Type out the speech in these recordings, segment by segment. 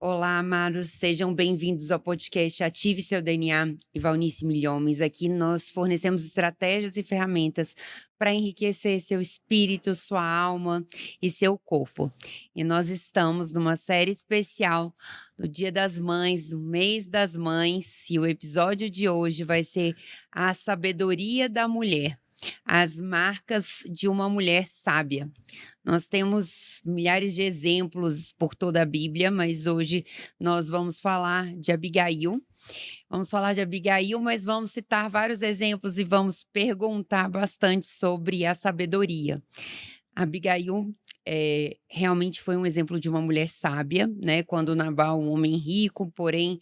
Olá, amados, sejam bem-vindos ao podcast Ative Seu DNA e Valnice Milhomes. Aqui nós fornecemos estratégias e ferramentas para enriquecer seu espírito, sua alma e seu corpo. E nós estamos numa série especial do Dia das Mães, o mês das mães, e o episódio de hoje vai ser a sabedoria da mulher. As marcas de uma mulher sábia. Nós temos milhares de exemplos por toda a Bíblia, mas hoje nós vamos falar de Abigail. Vamos falar de Abigail, mas vamos citar vários exemplos e vamos perguntar bastante sobre a sabedoria. Abigail, realmente foi um exemplo de uma mulher sábia, né, quando Nabal, um homem rico, porém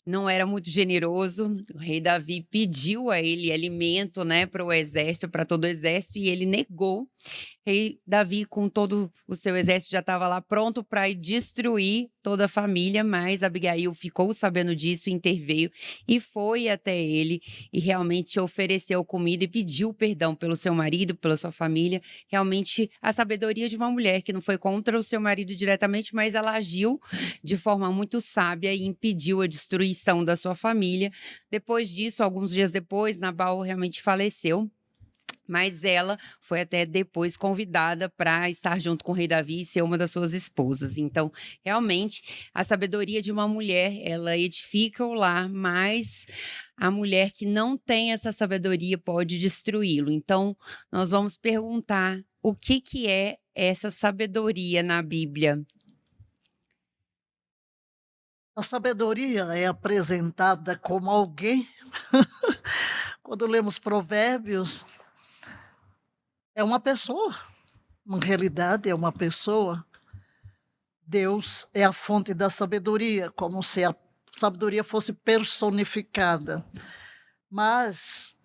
não era muito generoso. O rei Davi pediu a ele alimento, né, para o exército, para todo o exército, e ele negou. Rei Davi, com todo o seu exército, já estava lá pronto para ir destruir toda a família, mas Abigail ficou sabendo disso, interveio e foi até ele e realmente ofereceu comida e pediu perdão pelo seu marido, pela sua família. Realmente a sabedoria de uma mulher que não foi contra o seu marido diretamente, mas ela agiu de forma muito sábia e impediu a destruição da sua família. Depois disso, alguns dias depois, Nabal realmente faleceu. Mas ela foi até depois convidada para estar junto com o rei Davi e ser uma das suas esposas. Então, realmente, a sabedoria de uma mulher, ela edifica o lar, mas a mulher que não tem essa sabedoria pode destruí-lo. Então, nós vamos perguntar o que é essa sabedoria na Bíblia. A sabedoria é apresentada como alguém, quando lemos Provérbios, é uma pessoa, na realidade é uma pessoa. Deus é a fonte da sabedoria, como se a sabedoria fosse personificada. Mas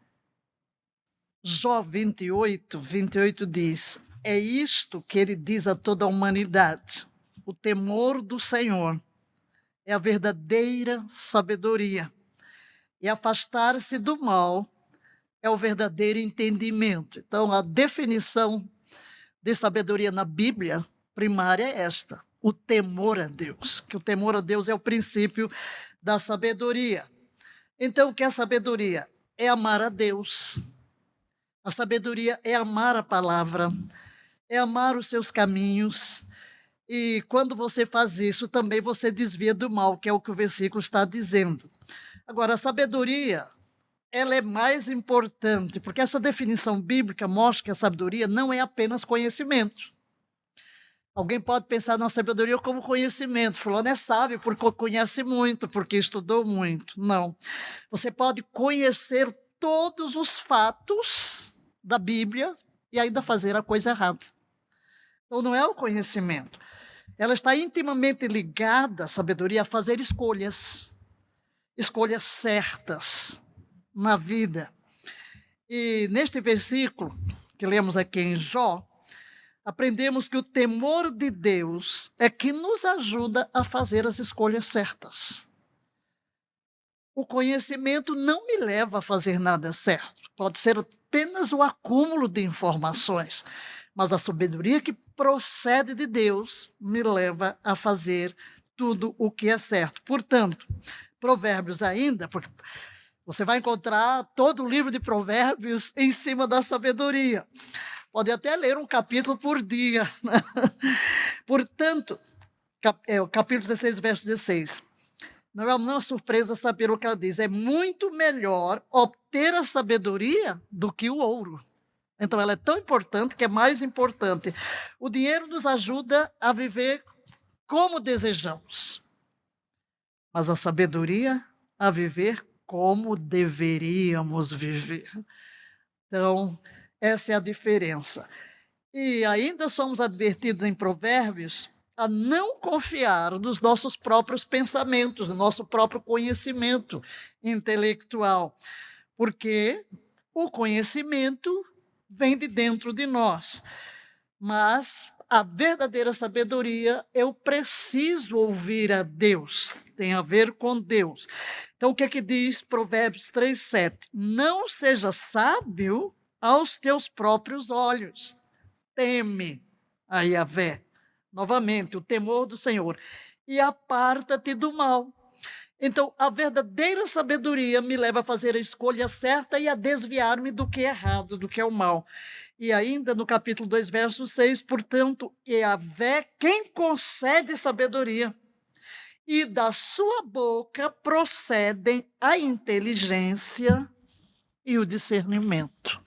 Jó 28 diz: é isto que ele diz a toda a humanidade: o temor do Senhor é a verdadeira sabedoria, e afastar-se do mal é o verdadeiro entendimento. Então, a definição de sabedoria na Bíblia primária é esta: o temor a Deus, que o temor a Deus é o princípio da sabedoria. Então, o que é sabedoria? É amar a Deus. A sabedoria é amar a palavra, é amar os seus caminhos. E quando você faz isso, também você desvia do mal, que é o que o versículo está dizendo. Agora, a sabedoria, ela é mais importante, porque essa definição bíblica mostra que a sabedoria não é apenas conhecimento. Alguém pode pensar na sabedoria como conhecimento. Fulano é sábio porque conhece muito, porque estudou muito. Não. Você pode conhecer todos os fatos da Bíblia e ainda fazer a coisa errada. Então, não é o conhecimento. Ela está intimamente ligada, a sabedoria, a fazer escolhas. Escolhas certas na vida. E neste versículo que lemos aqui em Jó, aprendemos que o temor de Deus é que nos ajuda a fazer as escolhas certas. O conhecimento não me leva a fazer nada certo. Pode ser apenas o acúmulo de informações, mas a sabedoria que procede de Deus me leva a fazer tudo o que é certo. Portanto, Provérbios ainda, porque você vai encontrar todo o livro de Provérbios em cima da sabedoria. Pode até ler um capítulo por dia. Portanto, o capítulo 16, verso 16. Não é uma surpresa saber o que ela diz. É muito melhor obter a sabedoria do que o ouro. Então, ela é tão importante que é mais importante. O dinheiro nos ajuda a viver como desejamos, mas a sabedoria a viver como deveríamos viver. Então, essa é a diferença. E ainda somos advertidos em Provérbios a não confiar nos nossos próprios pensamentos, no nosso próprio conhecimento intelectual, porque o conhecimento vem de dentro de nós. Mas a verdadeira sabedoria, eu preciso ouvir a Deus, tem a ver com Deus. Então, o que é que diz Provérbios 3:7? Não seja sábio aos teus próprios olhos, teme a Yahvé. Novamente, o temor do Senhor. e aparta-te do mal. Então, a verdadeira sabedoria me leva a fazer a escolha certa e a desviar-me do que é errado, do que é o mal. E ainda no capítulo 2, verso 6, portanto, Yahvé quem concede sabedoria, e da sua boca procedem a inteligência e o discernimento.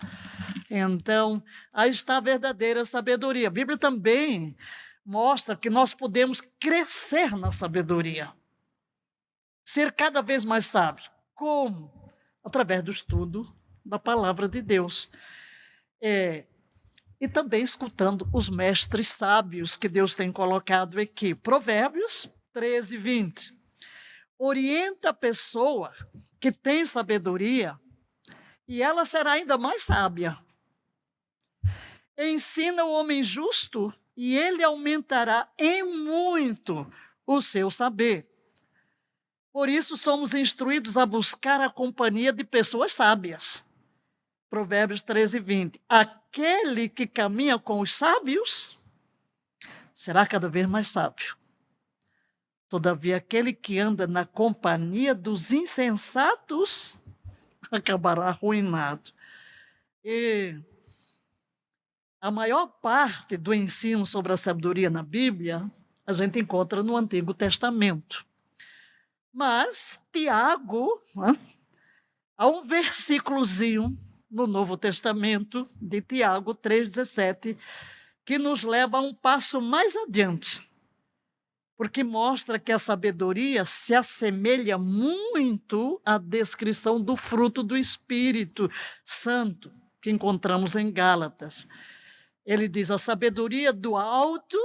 Então, aí está a verdadeira sabedoria. A Bíblia também mostra que nós podemos crescer na sabedoria, ser cada vez mais sábios. Como? Através do estudo da palavra de Deus. E também escutando os mestres sábios que Deus tem colocado aqui. Provérbios 13, 20. Orienta a pessoa que tem sabedoria e ela será ainda mais sábia. Ensina o homem justo e ele aumentará em muito o seu saber. Por isso somos instruídos a buscar a companhia de pessoas sábias. Provérbios 13, 20. Aquele que caminha com os sábios será cada vez mais sábio. Todavia, aquele que anda na companhia dos insensatos acabará arruinado. E a maior parte do ensino sobre a sabedoria na Bíblia a gente encontra no Antigo Testamento. Mas Tiago, há um versículozinho no Novo Testamento, de Tiago 3,17, que nos leva a um passo mais adiante, porque mostra que a sabedoria se assemelha muito à descrição do fruto do Espírito Santo, que encontramos em Gálatas. Ele diz, a sabedoria do alto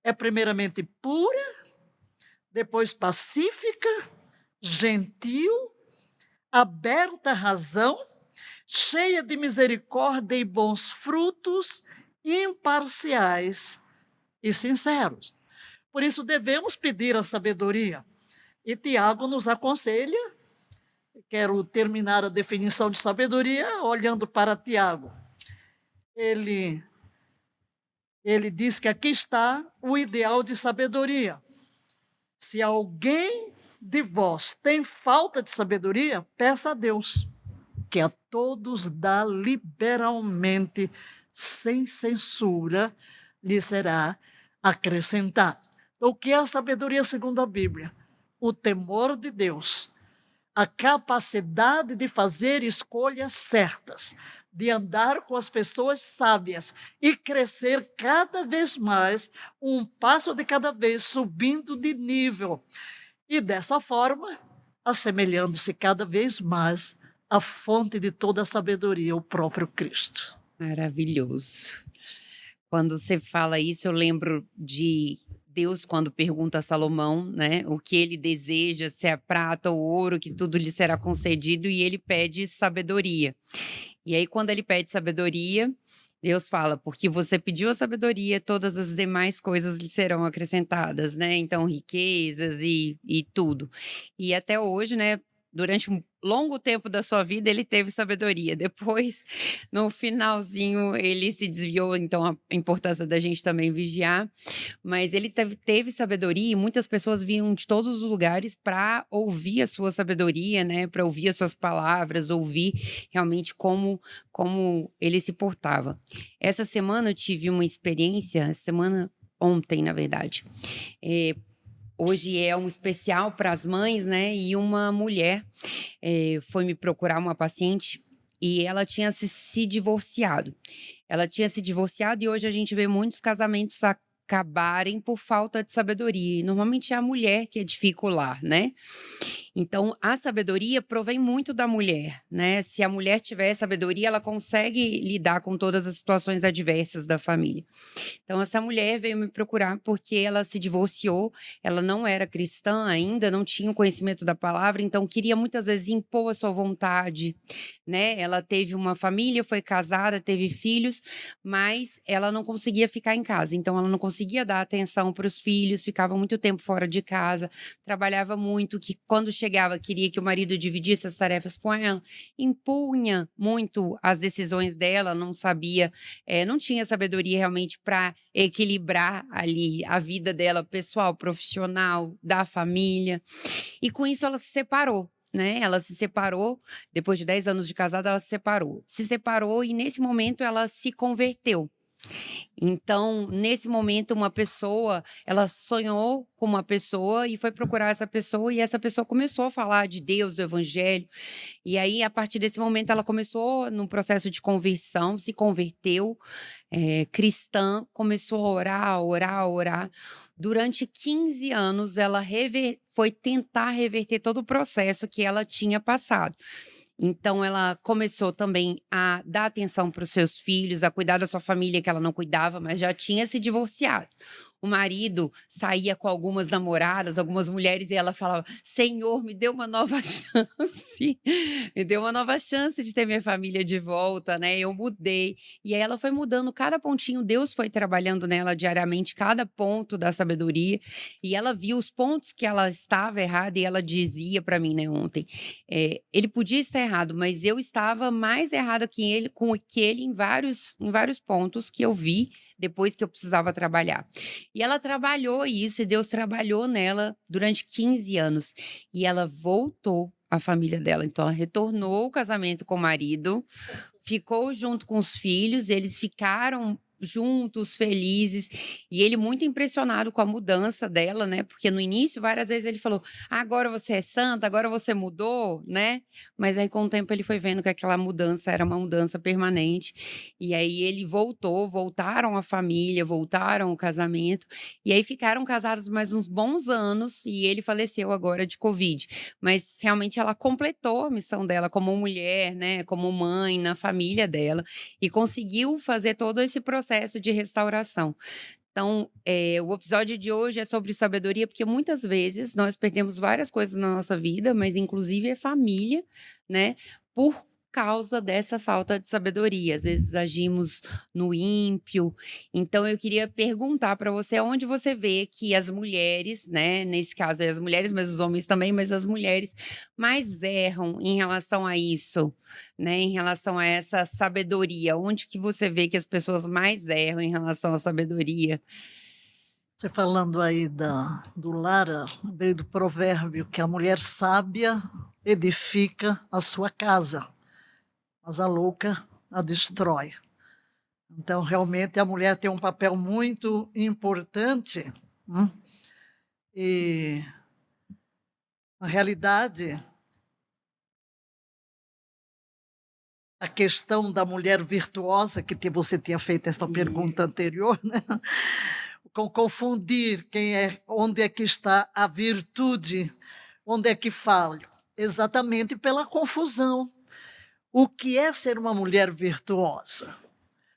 é primeiramente pura, depois pacífica, gentil, aberta à razão, cheia de misericórdia e bons frutos, imparciais e sinceros. Por isso devemos pedir a sabedoria. E Tiago nos aconselha, quero terminar a definição de sabedoria olhando para Tiago. Ele diz que aqui está o ideal de sabedoria. Se alguém de vós tem falta de sabedoria, peça a Deus, que a todos dá liberalmente, sem censura, lhe será acrescentado. Então, o que é a sabedoria segundo a Bíblia? O temor de Deus, a capacidade de fazer escolhas certas, de andar com as pessoas sábias e crescer cada vez mais, um passo de cada vez, subindo de nível. E dessa forma, assemelhando-se cada vez mais à fonte de toda a sabedoria, o próprio Cristo. Maravilhoso. Quando você fala isso, eu lembro de Deus quando pergunta a Salomão, né, o que ele deseja, se é prata ou ouro, que tudo lhe será concedido, e ele pede sabedoria. E aí, quando ele pede sabedoria, Deus fala: porque você pediu a sabedoria, todas as demais coisas lhe serão acrescentadas, né? Então, riquezas e tudo. E até hoje, né? Durante um longo tempo da sua vida, ele teve sabedoria. Depois, no finalzinho, ele se desviou. Então, a importância da gente também vigiar. Mas ele teve sabedoria e muitas pessoas vinham de todos os lugares para ouvir a sua sabedoria, né? Para ouvir as suas palavras, ouvir realmente como ele se portava. Essa semana eu tive uma experiência, ontem, na verdade. Hoje é um especial para as mães, né? E uma mulher foi me procurar, uma paciente, e ela tinha se divorciado. Ela tinha se divorciado e hoje a gente vê muitos casamentos acabarem por falta de sabedoria. E normalmente é a mulher que edifica o lar, né? Então, a sabedoria provém muito da mulher, né? Se a mulher tiver sabedoria, ela consegue lidar com todas as situações adversas da família. Então, essa mulher veio me procurar porque ela se divorciou, ela não era cristã ainda, não tinha o conhecimento da palavra, então queria muitas vezes impor a sua vontade, né? Ela teve uma família, foi casada, teve filhos, mas ela não conseguia ficar em casa, então ela não conseguia dar atenção para os filhos, ficava muito tempo fora de casa, trabalhava muito, que quando chegava, queria que o marido dividisse as tarefas com ela, impunha muito as decisões dela, não sabia, não tinha sabedoria realmente para equilibrar ali a vida dela pessoal, profissional, da família. E com isso ela se separou, né, ela se separou, depois de 10 anos de casada ela se separou. Se separou e nesse momento ela se converteu. Então, nesse momento, uma pessoa, ela sonhou com uma pessoa e foi procurar essa pessoa, e essa pessoa começou a falar de Deus, do evangelho. E aí, a partir desse momento, ela começou num processo de conversão, se converteu, cristã, começou a orar, a orar, a orar. Durante 15 anos, ela foi tentar reverter todo o processo que ela tinha passado. Então ela começou também a dar atenção para os seus filhos, a cuidar da sua família que ela não cuidava, mas já tinha se divorciado. O marido saía com algumas namoradas, algumas mulheres, e ela falava: "Senhor, me dê uma nova chance, me dê uma nova chance de ter minha família de volta", né, eu mudei. E aí ela foi mudando cada pontinho, Deus foi trabalhando nela diariamente, cada ponto da sabedoria, e ela viu os pontos que ela estava errada e ela dizia para mim, né, ontem, ele podia estar errado, mas eu estava mais errada que ele em vários pontos que eu vi depois que eu precisava trabalhar. E ela trabalhou isso, e Deus trabalhou nela durante 15 anos. E ela voltou à família dela. Então, ela retornou ao casamento com o marido, ficou junto com os filhos, eles ficaram juntos, felizes, e ele muito impressionado com a mudança dela, né? Porque no início, várias vezes ele falou: "Ah, agora você é santa, agora você mudou", né? Mas aí com o tempo ele foi vendo que aquela mudança era uma mudança permanente, e aí ele voltaram a família, voltaram o casamento, e aí ficaram casados mais uns bons anos, e ele faleceu agora de Covid. Mas realmente ela completou a missão dela como mulher, né, como mãe na família dela, e conseguiu fazer todo esse processo de restauração. Então, o episódio de hoje é sobre sabedoria, porque muitas vezes nós perdemos várias coisas na nossa vida, mas inclusive a família, né, por causa dessa falta de sabedoria. Às vezes agimos no ímpio. Então eu queria perguntar para você onde você vê que as mulheres, né, nesse caso é as mulheres, mas os homens também, mas as mulheres mais erram em relação a isso, né, em relação a essa sabedoria. Onde que você vê que as pessoas mais erram em relação à sabedoria? Você falando aí do lar, lembrei do provérbio que a mulher sábia edifica a sua casa, mas a louca a destrói. Então, realmente, a mulher tem um papel muito importante, e, na realidade, a questão da mulher virtuosa, que você tinha feito essa pergunta anterior, né? Com confundir onde é que está a virtude, onde é que falho, exatamente pela confusão. O que é ser uma mulher virtuosa?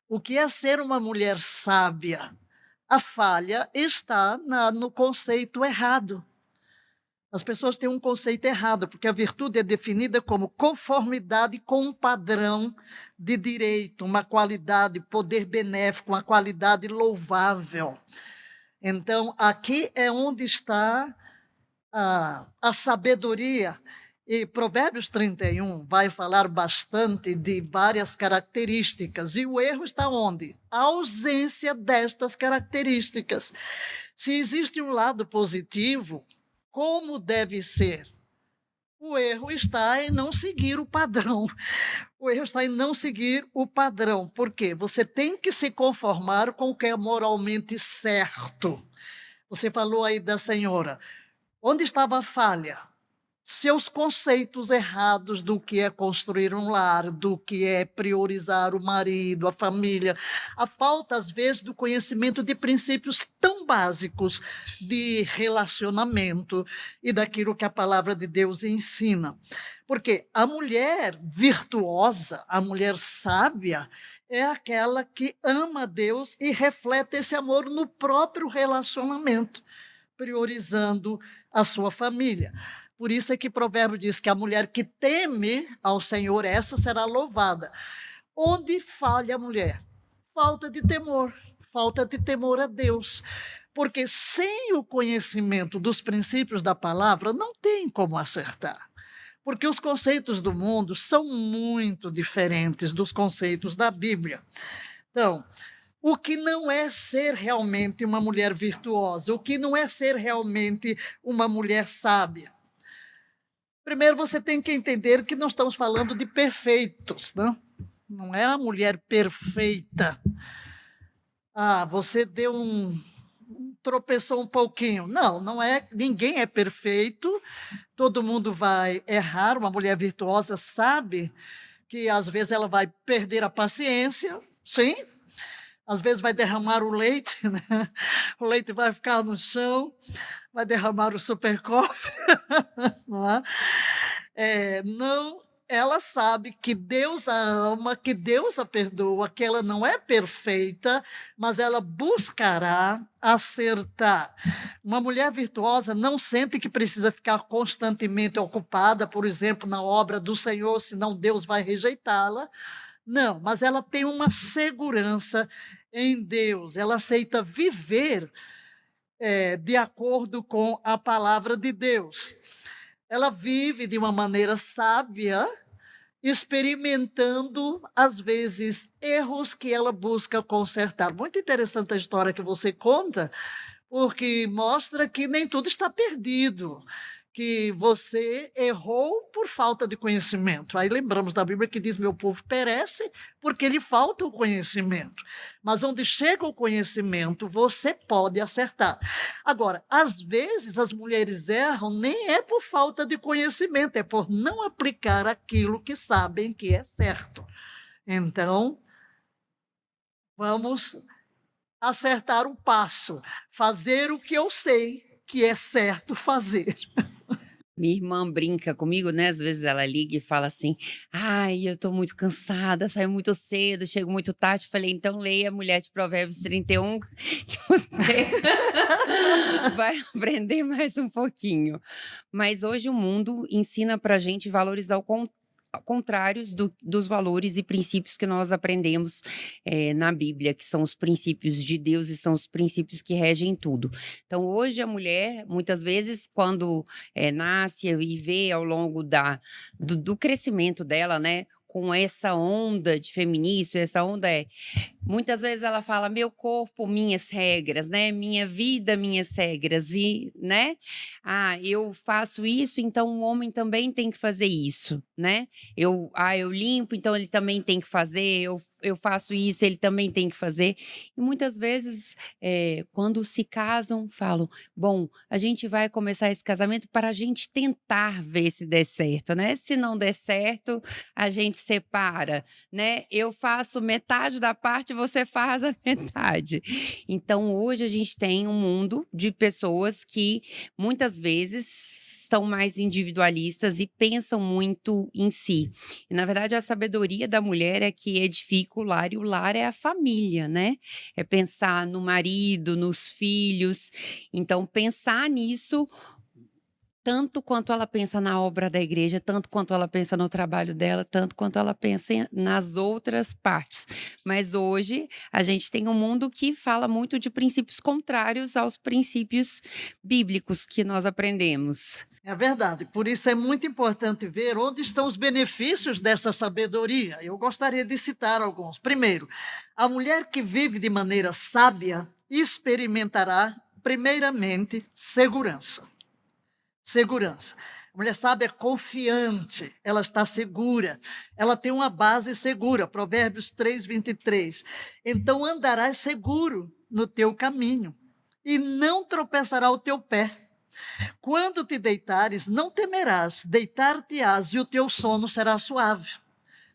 O que é ser uma mulher sábia? A falha está no conceito errado. As pessoas têm um conceito errado, porque a virtude é definida como conformidade com um padrão de direito, uma qualidade, poder benéfico, uma qualidade louvável. Então, aqui é onde está a sabedoria. E Provérbios 31 vai falar bastante de várias características. E o erro está onde? A ausência destas características. Se existe um lado positivo, como deve ser? O erro está em não seguir o padrão. O erro está em não seguir o padrão. Por quê? Você tem que se conformar com o que é moralmente certo. Você falou aí da senhora. Onde estava a falha? Seus conceitos errados do que é construir um lar, do que é priorizar o marido, a família. A falta, às vezes, do conhecimento de princípios tão básicos de relacionamento e daquilo que a palavra de Deus ensina. Porque a mulher virtuosa, a mulher sábia, é aquela que ama a Deus e reflete esse amor no próprio relacionamento, priorizando a sua família. Por isso é que o provérbio diz que a mulher que teme ao Senhor, essa será louvada. Onde falha a mulher? Falta de temor a Deus. Porque sem o conhecimento dos princípios da palavra, não tem como acertar. Porque os conceitos do mundo são muito diferentes dos conceitos da Bíblia. Então, o que não é ser realmente uma mulher virtuosa? O que não é ser realmente uma mulher sábia? Primeiro, você tem que entender que não estamos falando de perfeitos, não? Não é a mulher perfeita. Ah, você tropeçou um pouquinho. Não, não é, ninguém é perfeito, todo mundo vai errar. Uma mulher virtuosa sabe que às vezes ela vai perder a paciência, sim, às vezes vai derramar o leite, né? O leite vai ficar no chão, vai derramar o super coffee, não é? Não, ela sabe que Deus a ama, que Deus a perdoa, que ela não é perfeita, mas ela buscará acertar. Uma mulher virtuosa não sente que precisa ficar constantemente ocupada, por exemplo, na obra do Senhor, senão Deus vai rejeitá-la. Não, mas ela tem uma segurança em Deus, ela aceita viver de acordo com a palavra de Deus. Ela vive de uma maneira sábia, experimentando, às vezes, erros que ela busca consertar. Muito interessante a história que você conta, porque mostra que nem tudo está perdido, que você errou por falta de conhecimento. Aí lembramos da Bíblia que diz: meu povo perece porque lhe falta o conhecimento. Mas onde chega o conhecimento, você pode acertar. Agora, às vezes as mulheres erram nem é por falta de conhecimento, é por não aplicar aquilo que sabem que é certo. Então, vamos acertar o passo, fazer o que eu sei que é certo fazer. Minha irmã brinca comigo, né, às vezes ela liga e fala assim: "Ai, eu tô muito cansada, saio muito cedo, chego muito tarde". Falei: "Então leia Mulher de Provérbios 31 que você vai aprender mais um pouquinho". Mas hoje o mundo ensina pra gente valores contrários dos valores e princípios que nós aprendemos, na Bíblia, que são os princípios de Deus e são os princípios que regem tudo. Então hoje a mulher, muitas vezes, quando, nasce e vê ao longo do crescimento dela, né, com essa onda de feminismo, essa onda muitas vezes ela fala: "Meu corpo, minhas regras", né, "Minha vida, minhas regras", e, né, "Ah, eu faço isso, então o homem também tem que fazer isso", né. Eu limpo, então ele também tem que fazer, eu faço isso, ele também tem que fazer. E muitas vezes, quando se casam, falam: "Bom, a gente vai começar esse casamento para a gente tentar ver se der certo, né, se não der certo, a gente separa, né, eu faço metade da parte, você faz a metade". Então hoje a gente tem um mundo de pessoas que muitas vezes são mais individualistas e pensam muito em si. E na verdade a sabedoria da mulher é que edifica o lar, e o lar é a família, né. É pensar no marido, nos filhos, então pensar nisso tanto quanto ela pensa na obra da igreja, tanto quanto ela pensa no trabalho dela, tanto quanto ela pensa nas outras partes. Mas hoje a gente tem um mundo que fala muito de princípios contrários aos princípios bíblicos que nós aprendemos. É verdade, por isso é muito importante ver onde estão os benefícios dessa sabedoria. Eu gostaria de citar alguns. Primeiro, a mulher que vive de maneira sábia experimentará, primeiramente, segurança. Segurança. A mulher sábia é confiante, ela está segura, ela tem uma base segura. Provérbios 3:23. Então andarás seguro no teu caminho e não tropeçará o teu pé. Quando te deitares, não temerás, deitar-te-ás e o teu sono será suave.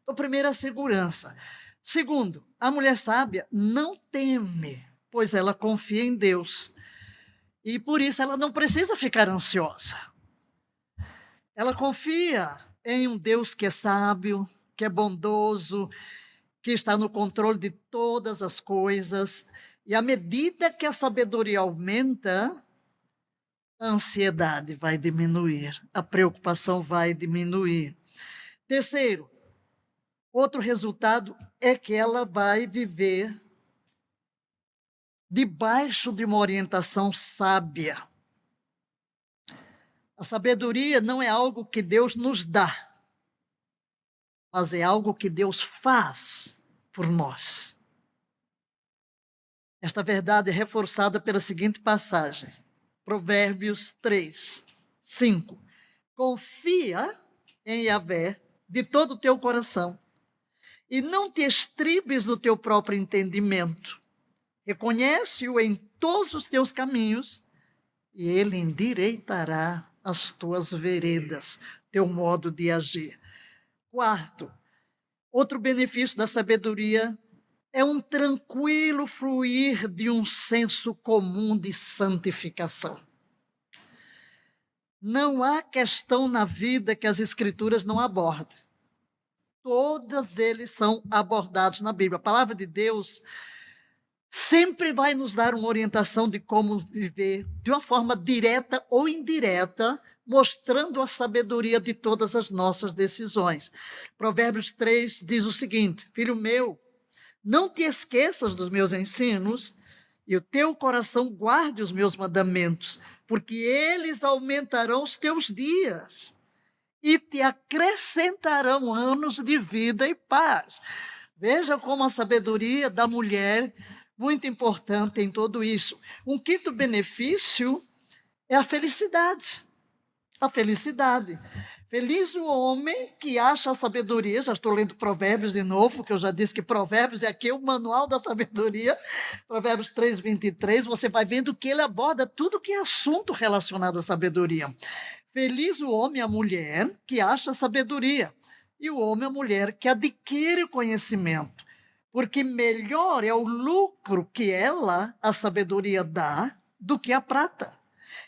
Então, primeiro, a segurança. Segundo, a mulher sábia não teme, pois ela confia em Deus. E por isso ela não precisa ficar ansiosa. Ela confia em um Deus que é sábio, que é bondoso, que está no controle de todas as coisas. E à medida que a sabedoria aumenta, a ansiedade vai diminuir, a preocupação vai diminuir. Terceiro, outro resultado é que ela vai viver debaixo de uma orientação sábia. A sabedoria não é algo que Deus nos dá, mas é algo que Deus faz por nós. Esta verdade é reforçada pela seguinte passagem, Provérbios 3, 5. Confia em Yahvé de todo o teu coração e não te estribes no teu próprio entendimento. Reconhece-o em todos os teus caminhos e ele endireitará as tuas veredas, teu modo de agir. Quarto, outro benefício da sabedoria é um tranquilo fluir de um senso comum de santificação. Não há questão na vida que as Escrituras não abordem. Todos eles são abordados na Bíblia. A palavra de Deus sempre vai nos dar uma orientação de como viver de uma forma direta ou indireta, mostrando a sabedoria de todas as nossas decisões. Provérbios 3 diz o seguinte: filho meu, não te esqueças dos meus ensinos e o teu coração guarde os meus mandamentos, porque eles aumentarão os teus dias e te acrescentarão anos de vida e paz. Veja como a sabedoria da mulher muito importante em tudo isso. Um quinto benefício é a felicidade. A felicidade. Feliz o homem que acha a sabedoria. Já estou lendo Provérbios de novo, porque eu já disse que Provérbios é aqui o manual da sabedoria. Provérbios 3, 23, você vai vendo que ele aborda tudo que é assunto relacionado à sabedoria. Feliz o homem e a mulher que acha a sabedoria, e o homem e a mulher que adquire o conhecimento, porque melhor é o lucro que ela, a sabedoria, dá do que a prata.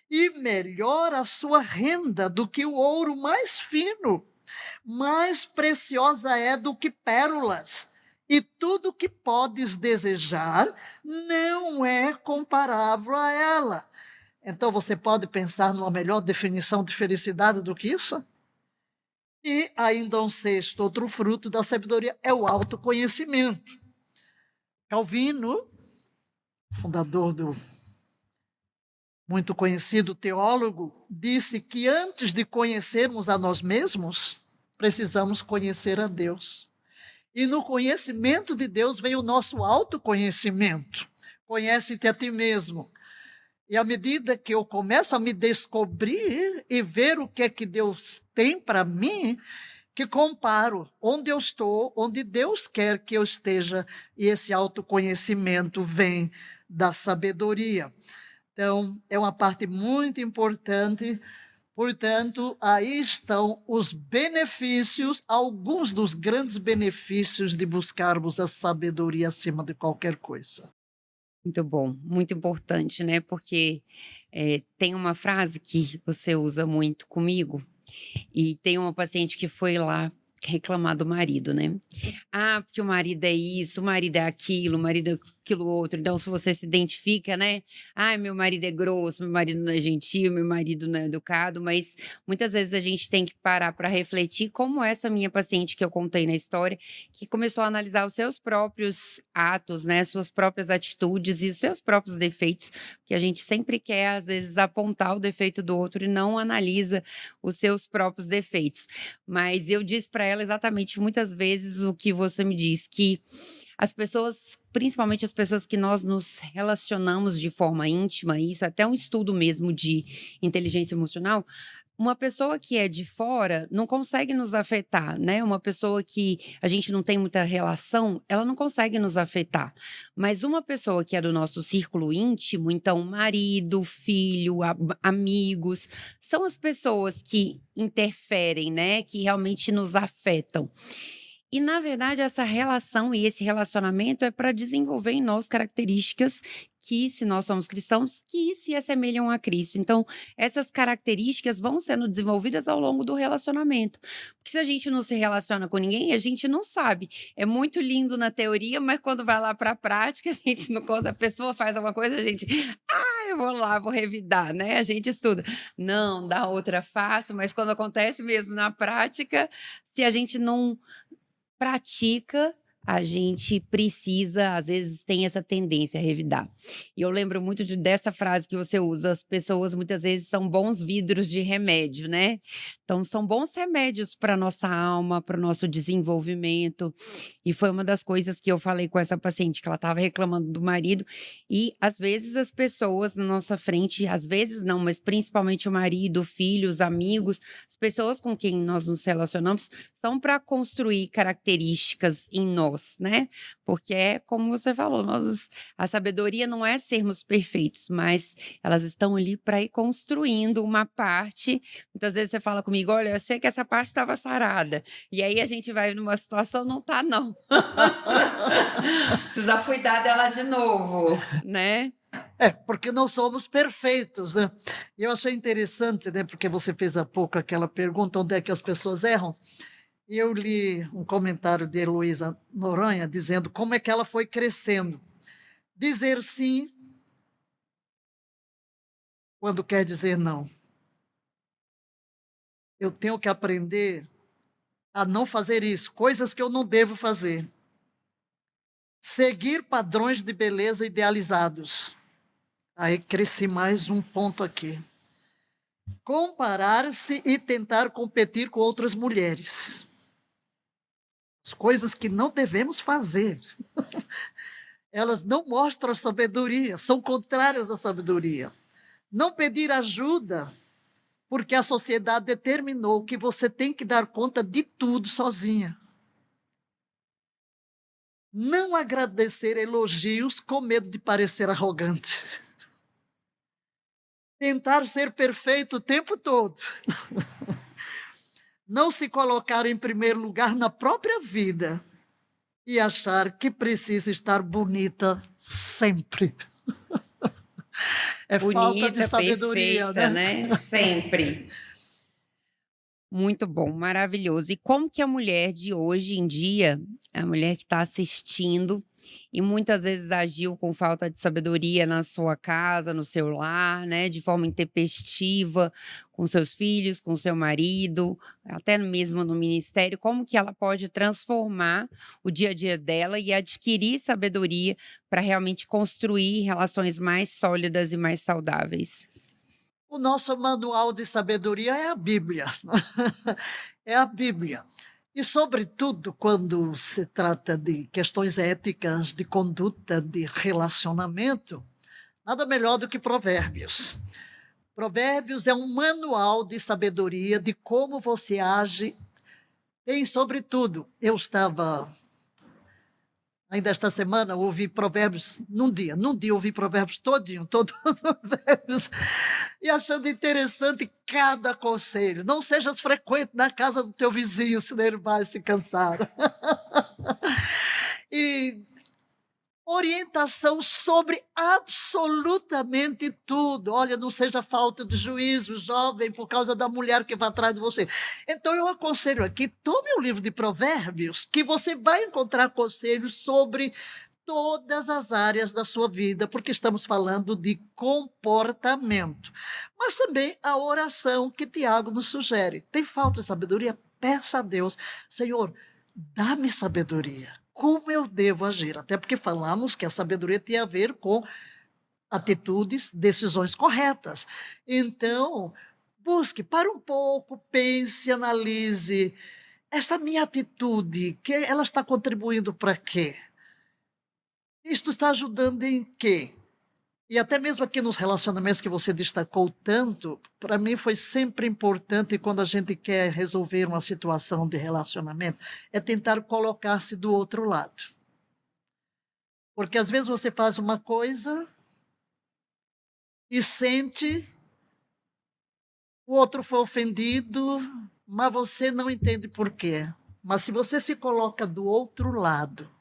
E melhor a sua renda do que o ouro mais fino. Mais preciosa é do que pérolas. E tudo que podes desejar não é comparável a ela. Então você pode pensar numa melhor definição de felicidade do que isso? E ainda um sexto, outro fruto da sabedoria é o autoconhecimento. Calvino, fundador do muito conhecido teólogo, disse que antes de conhecermos a nós mesmos, precisamos conhecer a Deus. E no conhecimento de Deus vem o nosso autoconhecimento. Conhece-te a ti mesmo. E à medida que eu começo a me descobrir e ver o que é que Deus tem para mim, que comparo onde eu estou, onde Deus quer que eu esteja, e esse autoconhecimento vem da sabedoria. Então, é uma parte muito importante. Portanto, aí estão os benefícios, alguns dos grandes benefícios de buscarmos a sabedoria acima de qualquer coisa. Muito bom, muito importante, né? Porque tem uma frase que você usa muito comigo, e tem uma paciente que foi lá reclamar do marido, né? Ah, porque o marido é isso, o marido é aquilo, o marido é aquilo outro. Então, se você se identifica, né? Ai, meu marido é grosso, meu marido não é gentil, meu marido não é educado, mas muitas vezes a gente tem que parar para refletir, como essa minha paciente que eu contei na história, que começou a analisar os seus próprios atos, né? Suas próprias atitudes e os seus próprios defeitos, que a gente sempre quer, às vezes, apontar o defeito do outro e não analisa os seus próprios defeitos. Mas eu disse para ela exatamente muitas vezes o que você me diz, que as pessoas, principalmente as pessoas que nós nos relacionamos de forma íntima, isso é até um estudo mesmo de inteligência emocional, uma pessoa que é de fora não consegue nos afetar, né? Uma pessoa que a gente não tem muita relação, ela não consegue nos afetar. Mas uma pessoa que é do nosso círculo íntimo, então marido, filho, amigos, são as pessoas que interferem, né? Que realmente nos afetam. E, na verdade, essa relação e esse relacionamento é para desenvolver em nós características que, se nós somos cristãos, que se assemelham a Cristo. Então, essas características vão sendo desenvolvidas ao longo do relacionamento. Porque se a gente não se relaciona com ninguém, a gente não sabe. É muito lindo na teoria, mas quando vai lá para a prática, a gente não consegue. A pessoa faz alguma coisa, a gente, eu vou lá, vou revidar, né? A gente estuda. Não, dá outra face, mas quando acontece mesmo na prática, se a gente não pratica, a gente precisa, às vezes tem essa tendência a revidar. E eu lembro muito dessa frase que você usa: as pessoas muitas vezes são bons vidros de remédio, né? Então são bons remédios para nossa alma, para o nosso desenvolvimento. E foi uma das coisas que eu falei com essa paciente, que ela estava reclamando do marido, e às vezes as pessoas na nossa frente, às vezes não, mas principalmente o marido, o filho, os amigos, as pessoas com quem nós nos relacionamos, são para construir características em nós, né? Porque é como você falou, a sabedoria não é sermos perfeitos, mas elas estão ali para ir construindo uma parte. Muitas vezes você fala comigo: olha, eu achei que essa parte estava sarada. E aí a gente vai numa situação, não tá, não. Precisa cuidar dela de novo, né? Porque não somos perfeitos, né? E eu achei interessante, né? Porque você fez há pouco aquela pergunta, onde é que as pessoas erram? E eu li um comentário de Heloísa Noronha dizendo como é que ela foi crescendo. Dizer sim quando quer dizer não. Eu tenho que aprender a não fazer isso, coisas que eu não devo fazer. Seguir padrões de beleza idealizados. Aí cresci mais um ponto aqui. Comparar-se e tentar competir com outras mulheres. As coisas que não devemos fazer. Elas não mostram sabedoria, são contrárias à sabedoria. Não pedir ajuda, porque a sociedade determinou que você tem que dar conta de tudo sozinha. Não agradecer elogios com medo de parecer arrogante. Tentar ser perfeito o tempo todo. Não se colocar em primeiro lugar na própria vida e achar que precisa estar bonita sempre. É falta de Bonita, sabedoria, perfeita, né? né? Sempre. Muito bom, maravilhoso. E como que a mulher de hoje em dia, a mulher que está assistindo e muitas vezes agiu com falta de sabedoria na sua casa, no seu lar, né, de forma intempestiva, com seus filhos, com seu marido, até mesmo no ministério, como que ela pode transformar o dia a dia dela e adquirir sabedoria para realmente construir relações mais sólidas e mais saudáveis? O nosso manual de sabedoria é a Bíblia. É a Bíblia. E, sobretudo, quando se trata de questões éticas, de conduta, de relacionamento, nada melhor do que Provérbios. Provérbios é um manual de sabedoria, de como você age. Tem, sobretudo, eu estava ainda esta semana ouvi Provérbios num dia ouvi Provérbios todinho, todos os Provérbios, e achando interessante cada conselho. Não sejas frequente na casa do teu vizinho, senão ele vai se cansar. E orientação sobre absolutamente tudo. Olha, não seja falta de juízo, jovem, por causa da mulher que vai atrás de você. Então eu aconselho aqui, tome o livro de Provérbios, que você vai encontrar conselhos sobre todas as áreas da sua vida, porque estamos falando de comportamento. Mas também a oração que Tiago nos sugere. Tem falta de sabedoria? Peça a Deus, Senhor, dá-me sabedoria. Como eu devo agir? Até porque falamos que a sabedoria tem a ver com atitudes, decisões corretas. Então, busque, para um pouco, pense, analise. Esta minha atitude, que ela está contribuindo para quê? Isto está ajudando em quê? E até mesmo aqui nos relacionamentos que você destacou tanto, para mim foi sempre importante quando a gente quer resolver uma situação de relacionamento, é tentar colocar-se do outro lado. Porque às vezes você faz uma coisa e sente, o outro foi ofendido, mas você não entende por quê. Mas se você se coloca do outro lado,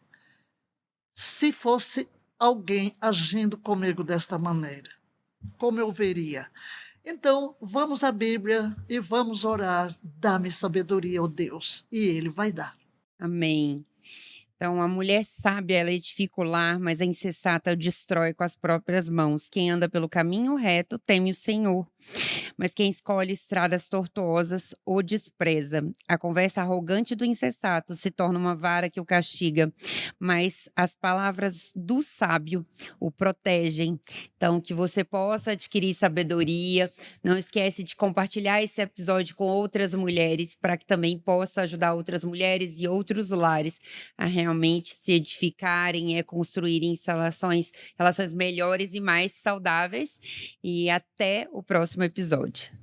se fosse alguém agindo comigo desta maneira, como eu veria? Então, vamos à Bíblia e vamos orar. Dá-me sabedoria, ó Deus, e Ele vai dar. Amém. Então, a mulher sábia, ela edifica o lar, mas a insensata destrói com as próprias mãos. Quem anda pelo caminho reto teme o Senhor, mas quem escolhe estradas tortuosas o despreza. A conversa arrogante do insensato se torna uma vara que o castiga, mas as palavras do sábio o protegem. Então, que você possa adquirir sabedoria. Não esquece de compartilhar esse episódio com outras mulheres, para que também possa ajudar outras mulheres e outros lares a realmente se edificarem, construírem relações melhores e mais saudáveis. E até o próximo episódio.